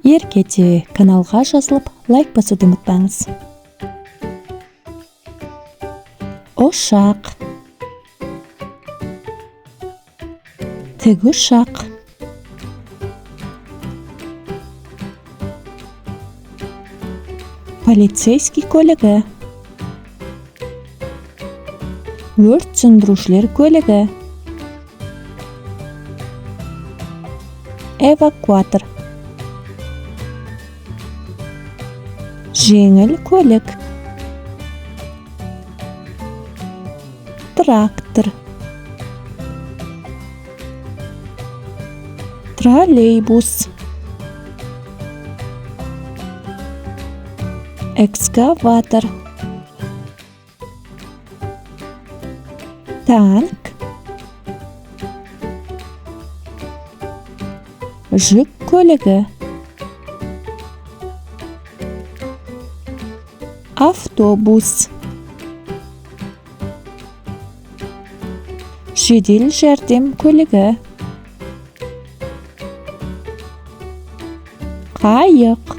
Ерке ТВ каналға жазылып, лайк басуды ұмытпаңыз. Ошақ, тікұшақ, полицейский көлігі, өрт сөндірушілер көлігі, эвакуатор, жеңіл көлік, трактор, троллейбус, экскаватор, танк, жүк көлігі, автобус, жедел жәрдем көлігі, қайық,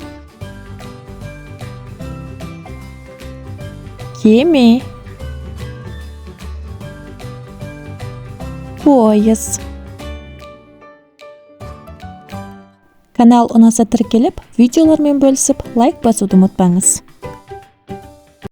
кеме, поезд. Канал ұнаса тіркеліп, видеолармен бөлісіп, лайк басуды ұмытпаңыз.